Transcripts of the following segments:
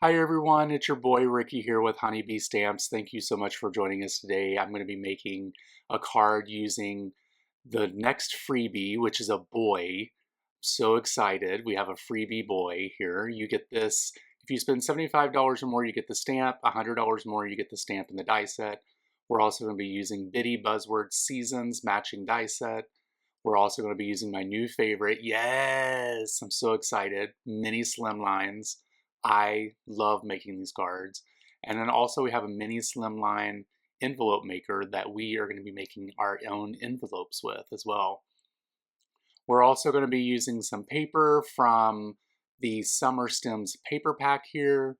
Hi everyone, it's your boy Ricky here with Honeybee Stamps. Thank you so much for joining us today. I'm going to be making a card using the next freebie, which is a boy. So excited. We have a freebie boy here. You get this, if you spend $75 or more, you get the stamp. $100 more, you get the stamp and the die set. We're also going to be using Bitty Buzzword Seasons matching die set. We're also going to be using my new favorite. Yes, I'm so excited. Mini Slimlines. I love making these cards. And then also we have a mini slimline envelope maker that we are going to be making our own envelopes with as well. We're also going to be using some paper from the Summer Stems paper pack here.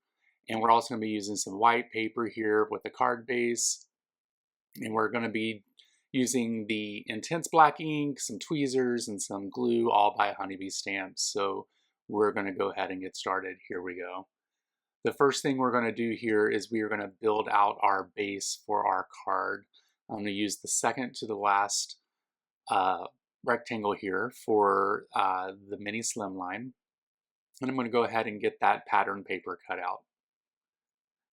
And we're also going to be using some white paper here with the card base. And we're going to be using the intense black ink, some tweezers, and some glue, all by Honeybee Stamps. So we're going to go ahead and get started. Here we go. The first thing we're going to do here is we are going to build out our base for our card. I'm going to use the second to the last rectangle here for the mini slimline. And I'm going to go ahead and get that pattern paper cut out.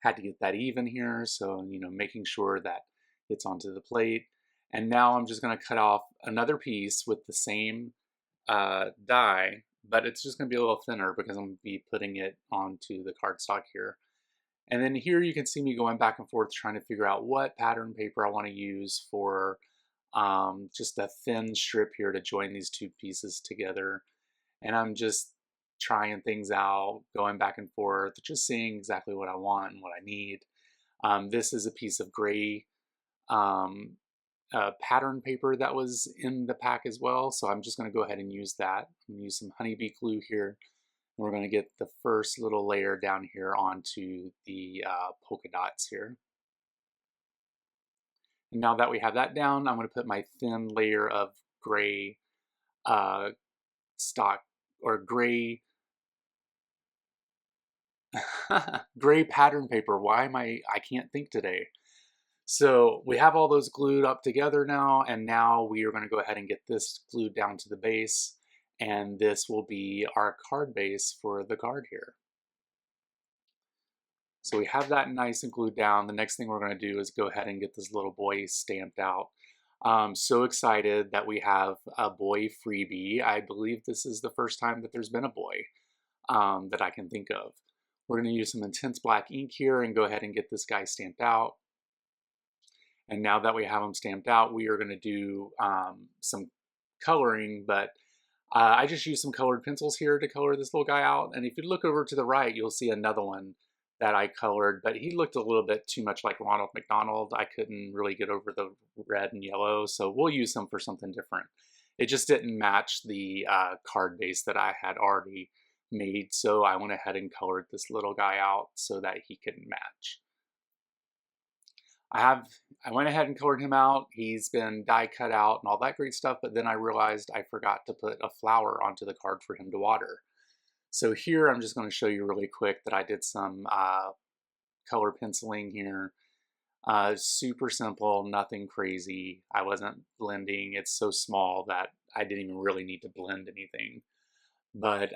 Had to get that even here, so making sure that it's onto the plate. And now I'm just going to cut off another piece with the same die, but it's just going to be a little thinner because I'm going to be putting it onto the cardstock here. And then here you can see me going back and forth trying to figure out what pattern paper I want to use for just a thin strip here to join these two pieces together. And I'm just trying things out, going back and forth, just seeing exactly what I want and what I need. This is a piece of gray pattern paper that was in the pack as well, so I'm just going to go ahead and use that. I'm going to use some honeybee glue here, and we're going to get the first little layer down here onto the polka dots here. And now that we have that down, I'm going to put my thin layer of gray stock or gray gray pattern paper. Why am I can't think today. So we have all those glued up together now, and now we are going to go ahead and get this glued down to the base, and this will be our card base for the card here. So we have that nice and glued down. The next thing we're going to do is go ahead and get this little boy stamped out. I'm so excited that we have a boy freebie. I believe this is the first time that there's been a boy that I can think of. We're going to use some intense black ink here and go ahead and get this guy stamped out. And now that we have them stamped out, we are going to do some coloring, but I just used some colored pencils here to color this little guy out. And if you look over to the right, you'll see another one that I colored, but he looked a little bit too much like Ronald McDonald. I couldn't really get over the red and yellow, so we'll use them for something different. It just didn't match the card base that I had already made, so I went ahead and colored this little guy out so that he could match. I went ahead and colored him out. He's been die cut out and all that great stuff, but then I realized I forgot to put a flower onto the card for him to water. So here I'm just going to show you really quick that I did some color penciling here. Super simple, nothing crazy. I wasn't blending. It's so small that I didn't even really need to blend anything. But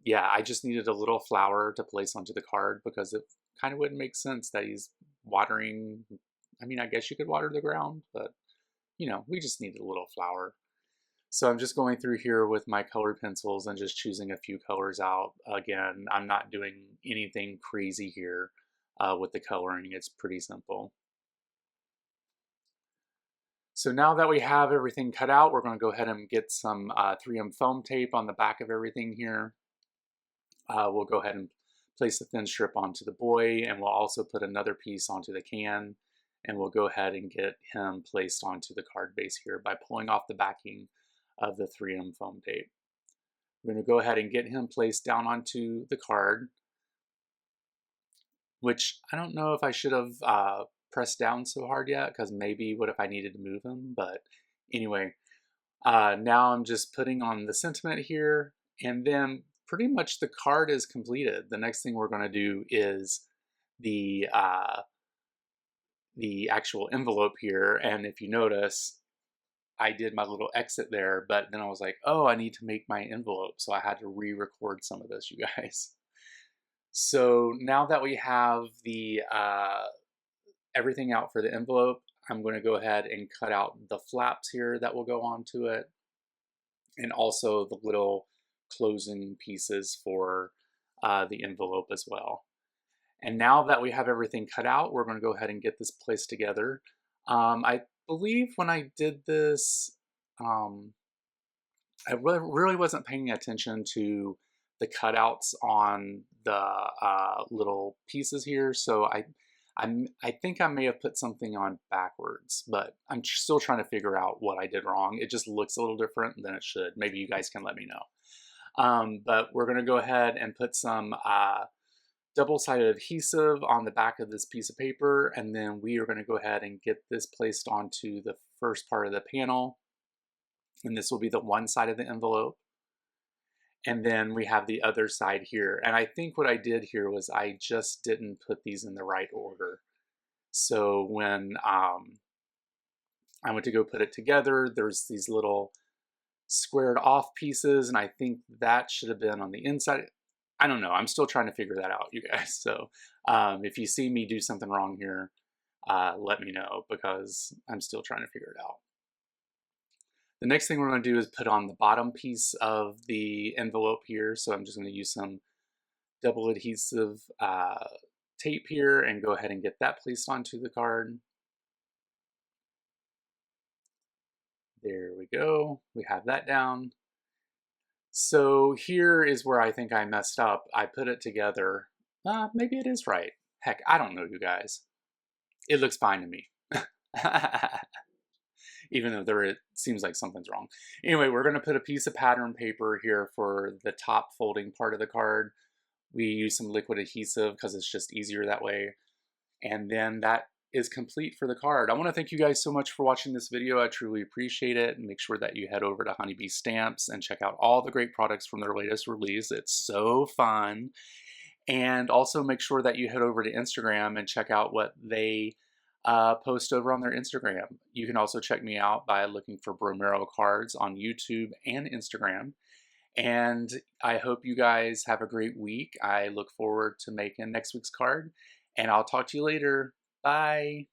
yeah, I just needed a little flower to place onto the card because it kind of wouldn't make sense that he's watering. I mean, I guess you could water the ground, but we just needed a little flower. So I'm just going through here with my colored pencils and just choosing a few colors out. Again, I'm not doing anything crazy here with the coloring. It's pretty simple. So now that we have everything cut out, we're going to go ahead and get some 3M foam tape on the back of everything here. We'll go ahead and place a thin strip onto the boy, and we'll also put another piece onto the can, and we'll go ahead and get him placed onto the card base here by pulling off the backing of the 3M foam tape. We're going to go ahead and get him placed down onto the card, which I don't know if I should have pressed down so hard yet, because maybe what if I needed to move him, but anyway, now I'm just putting on the sentiment here, and then pretty much the card is completed. The next thing we're going to do is the actual envelope here, and if you notice, I did my little exit there, but then I was like, oh, I need to make my envelope, so I had to re-record some of this, you guys. So now that we have the everything out for the envelope, I'm going to go ahead and cut out the flaps here that will go onto it, and also the little closing pieces for the envelope as well. And now that we have everything cut out, we're going to go ahead and get this placed together. I believe when I did this, um, I really wasn't paying attention to the cutouts on the little pieces here, so I think I may have put something on backwards, but I'm still trying to figure out what I did wrong. It just looks a little different than it should. Maybe you guys can let me know. But we're going to go ahead and put some double-sided adhesive on the back of this piece of paper, and then we are going to go ahead and get this placed onto the first part of the panel, and this will be the one side of the envelope. And then we have the other side here. And I think what I did here was I just didn't put these in the right order. So when I went to go put it together, there's these little squared off pieces, and I think that should have been on the inside. I don't know. I'm still trying to figure that out, you guys. So if you see me do something wrong here, let me know, because I'm still trying to figure it out. The next thing we're going to do is put on the bottom piece of the envelope here. So I'm just going to use some double adhesive tape here and go ahead and get that placed onto the card. There we go. We have that down. So here is where I think I messed up. I put it together. Maybe it is right. Heck, I don't know, you guys. It looks fine to me. Even though it seems like something's wrong. Anyway, we're going to put a piece of pattern paper here for the top folding part of the card. We use some liquid adhesive because it's just easier that way. And then that is complete for the card. I want to thank you guys so much for watching this video. I truly appreciate it. And make sure that you head over to Honeybee Stamps and check out all the great products from their latest release. It's so fun. And also make sure that you head over to Instagram and check out what they post over on their Instagram. You can also check me out by looking for Bromero Cards on YouTube and Instagram. And I hope you guys have a great week. I look forward to making next week's card, and I'll talk to you later. Bye.